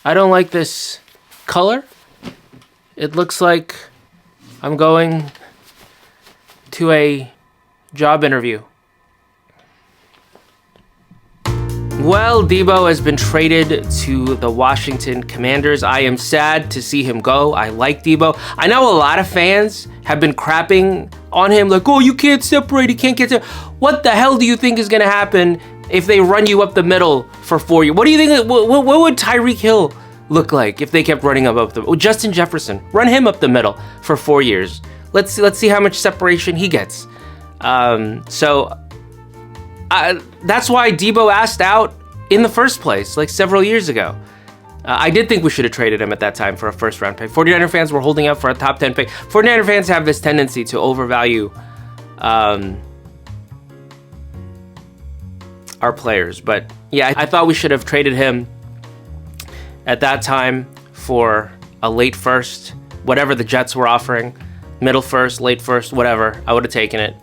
I don't like this color. It looks like I'm going to a job interview. Well, Deebo has been traded to the Washington Commanders. I am sad to see him go. I like Deebo. I know a lot of fans have been crapping on him, like, oh, you can't separate, you can't get to. What the hell do you think is going to happen if they run you up the middle for 4 years? What do you think? What would Tyreek Hill look like if they kept running him up the? Oh, Justin Jefferson, run him up the middle for 4 years. Let's see how much separation he gets. That's why Deebo asked out in the first place, like several years ago. I did think we should have traded him at that time for a first-round pick. 49er fans were holding up for a top 10 pick. 49er fans have this tendency to overvalue our players. But yeah, I thought we should have traded him at that time for a late first, whatever the Jets were offering, middle first, late first, whatever. I would have taken it.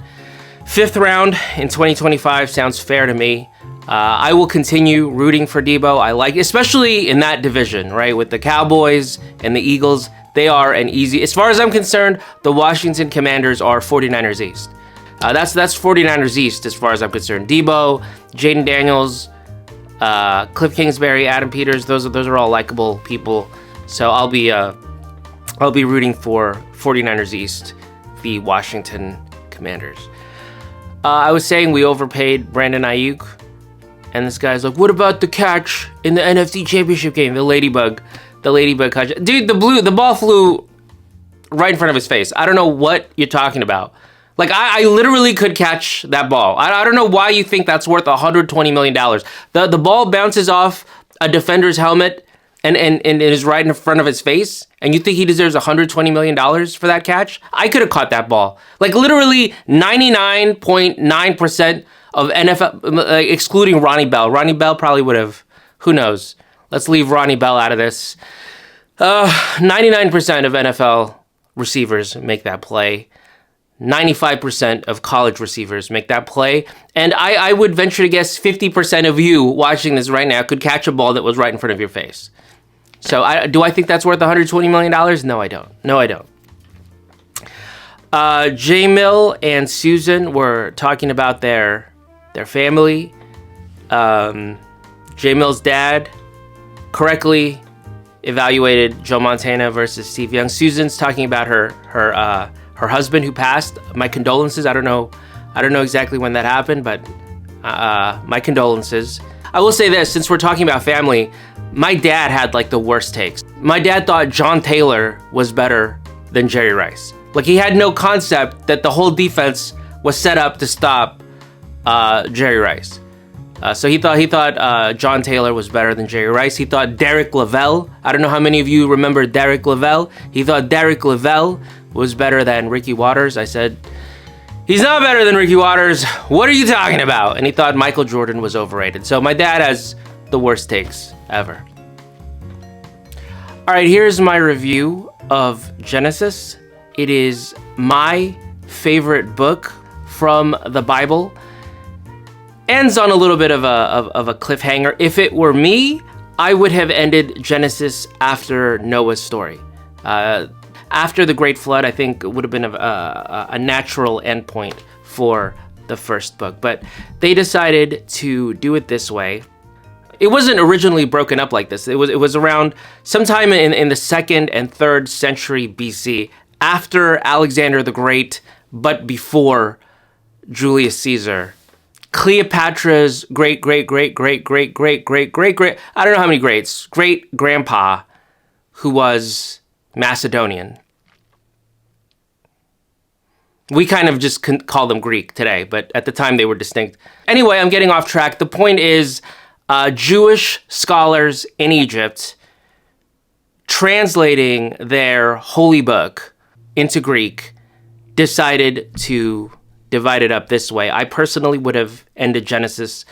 5th round in 2025 sounds fair to me. I will continue rooting for Deebo. I like, especially in that division, right? With the Cowboys and the Eagles, they are an easy, as far as I'm concerned, the Washington Commanders are 49ers East. That's 49ers East as far as I'm concerned. Deebo, Jaden Daniels, Cliff Kingsbury, Adam Peters, those are all likable people. So I'll be rooting for 49ers East, the Washington Commanders. I was saying we overpaid Brandon Aiyuk, and this guy's like, what about the catch in the NFC Championship game? The ladybug catch. Dude, the ball flew right in front of his face. I don't know what you're talking about. Like, I literally could catch that ball. I don't know why you think that's worth $120 million. The ball bounces off a defender's helmet and it is right in front of his face, and you think he deserves $120 million for that catch? I could have caught that ball. Like, literally 99.9% of NFL, excluding Ronnie Bell. Ronnie Bell probably would have, who knows? Let's leave Ronnie Bell out of this. 99% of NFL receivers make that play. 95% of college receivers make that play. And I would venture to guess 50% of you watching this right now could catch a ball that was right in front of your face. So do I think that's worth $120 million? No, I don't. J Mill and Susan were talking about their family. J Mill's dad correctly evaluated Joe Montana versus Steve Young. Susan's talking about her husband who passed. My condolences. I don't know exactly when that happened, but my condolences. I will say this, since we're talking about family, my dad had like the worst takes. My dad thought John Taylor was better than Jerry Rice. Like, he had no concept that the whole defense was set up to stop Jerry Rice. So he thought John Taylor was better than Jerry Rice. He thought Derek Lavelle. I don't know how many of you remember Derek Lavelle. He thought Derek Lavelle was better than Ricky Watters. I said, he's not better than Ricky Watters. What are you talking about? And he thought Michael Jordan was overrated. So my dad has the worst takes ever. All right, here's my review of Genesis. It is my favorite book from the Bible. Ends on a little bit of a cliffhanger. If it were me, I would have ended Genesis after Noah's story. After the Great Flood, I think it would have been a natural endpoint for the first book. But they decided to do it this way. It wasn't originally broken up like this. It was around sometime in the 2nd and 3rd century BC, after Alexander the Great, but before Julius Caesar. Cleopatra's great, I don't know how many greats, great grandpa, who was Macedonian. We kind of just call them Greek today, but at the time they were distinct. Anyway, I'm getting off track. The point is, Jewish scholars in Egypt translating their holy book into Greek decided to divide it up this way. I personally would have ended Genesis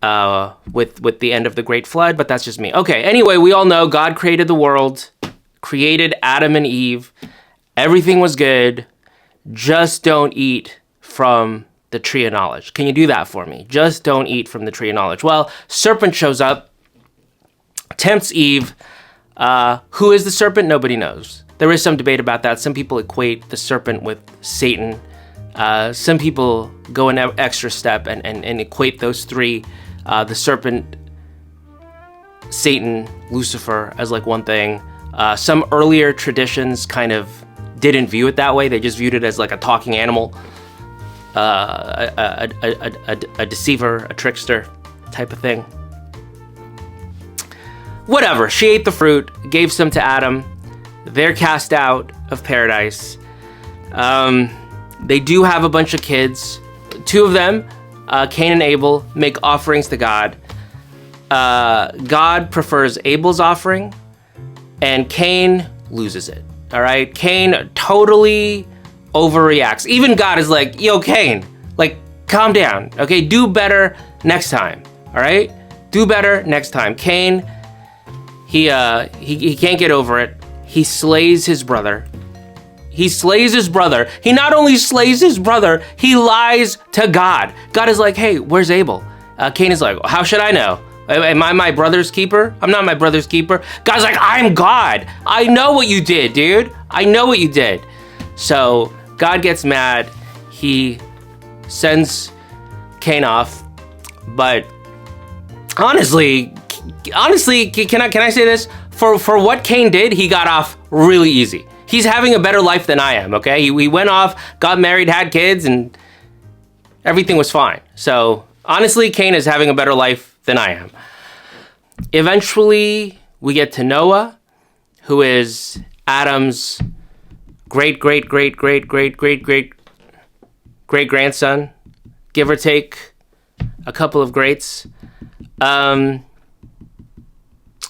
with the end of the Great Flood, but that's just me. Okay, anyway, we all know God created the world, created Adam and Eve. Everything was good. Just don't eat from the tree of knowledge. Can you do that for me? Just don't eat from the tree of knowledge. Well, serpent shows up tempts Eve. Who is the serpent? Nobody knows. There is some debate about that. Some people equate the serpent with Satan. Some people go an extra step and equate those three, the serpent, Satan, Lucifer, as like one thing. Some earlier traditions kind of didn't view it that way. They just viewed it as like a talking animal, a deceiver, a trickster type of thing. Whatever, she ate the fruit, gave some to Adam. They're cast out of paradise. They do have a bunch of kids. Two of them, Cain and Abel, make offerings to God. God prefers Abel's offering, and Cain loses it. All right, Cain totally overreacts. Even God is like, yo, Cain, like, calm down, okay? Do better next time, all right? Do better next time. Cain, he can't get over it. He slays his brother. He slays his brother. He not only slays his brother, he lies to God. God is like, hey, where's Abel? Cain is like, how should I know? Am I my brother's keeper? I'm not my brother's keeper. God's like, I'm God. I know what you did, dude. I know what you did. So God gets mad. He sends Cain off. But honestly, can I say this? For what Cain did, he got off really easy. He's having a better life than I am, okay? He went off, got married, had kids, and everything was fine. So honestly, Cain is having a better life than I am. Eventually, we get to Noah, who is Adam's great-great-great-great-great-great-great-grandson, give or take a couple of greats.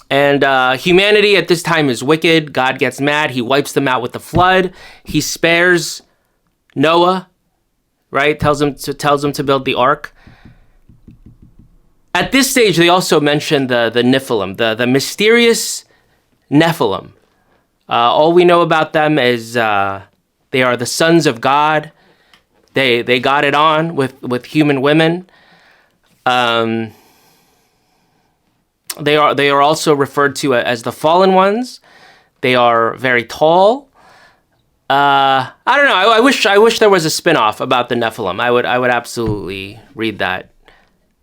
And humanity at this time is wicked. God gets mad. He wipes them out with the flood. He spares Noah, right? Tells him to build the ark. At this stage, they also mention the Nephilim, the mysterious Nephilim. All we know about them is they are the sons of God. They got it on with human women. They are also referred to as the fallen ones. They are very tall. I don't know. I wish there was a spin-off about the Nephilim. I would absolutely read that.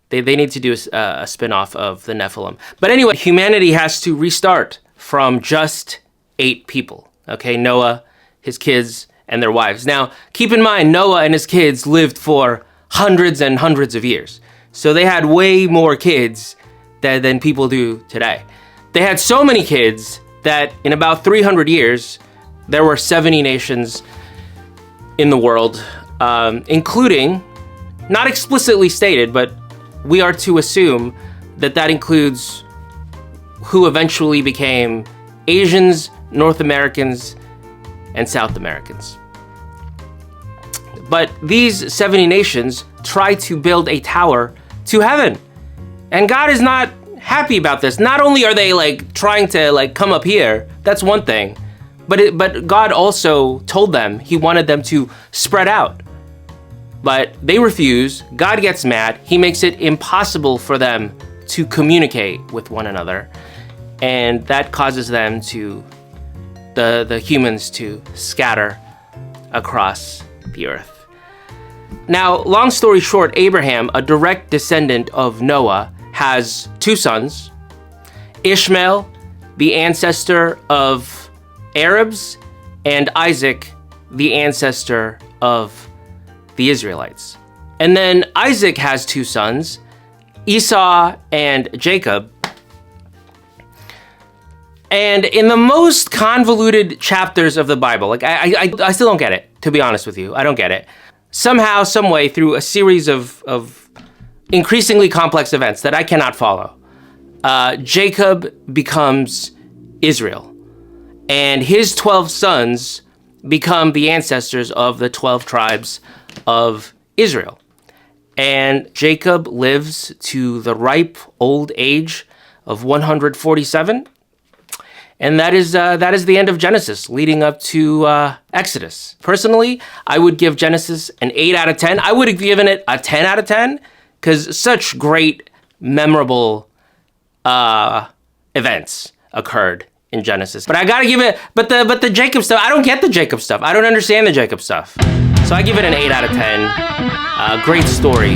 They need to do a spin-off of the Nephilim. But anyway, humanity has to restart from just 8 people. Okay, Noah, his kids, and their wives. Now, keep in mind, Noah and his kids lived for hundreds and hundreds of years. So they had way more kids than people do today. They had so many kids that in about 300 years, there were 70 nations in the world, including, not explicitly stated, but we are to assume that includes who eventually became Asians, North Americans, and South Americans. But these 70 nations try to build a tower to heaven. And God is not happy about this. Not only are they like trying to like come up here, that's one thing, but God also told them he wanted them to spread out. But they refuse. God gets mad. He makes it impossible for them to communicate with one another. And that causes them to, the humans to scatter across the earth. Now, long story short, Abraham, a direct descendant of Noah, has 2 sons. Ishmael, the ancestor of Arabs, and Isaac, the ancestor of the Israelites. And then Isaac has 2 sons, Esau and Jacob. And in the most convoluted chapters of the Bible, like I still don't get it, to be honest with you. I don't get it. Somehow, some way, through a series of increasingly complex events that I cannot follow, Jacob becomes Israel. And his 12 sons become the ancestors of the 12 tribes of Israel. And Jacob lives to the ripe old age of 147. And that is the end of Genesis, leading up to Exodus. Personally, I would give Genesis an 8 out of 10. I would have given it a 10 out of 10, because such great, memorable events occurred in Genesis. But I gotta give it, but the Jacob stuff, I don't get the Jacob stuff. I don't understand the Jacob stuff. So I give it an 8 out of 10. Great story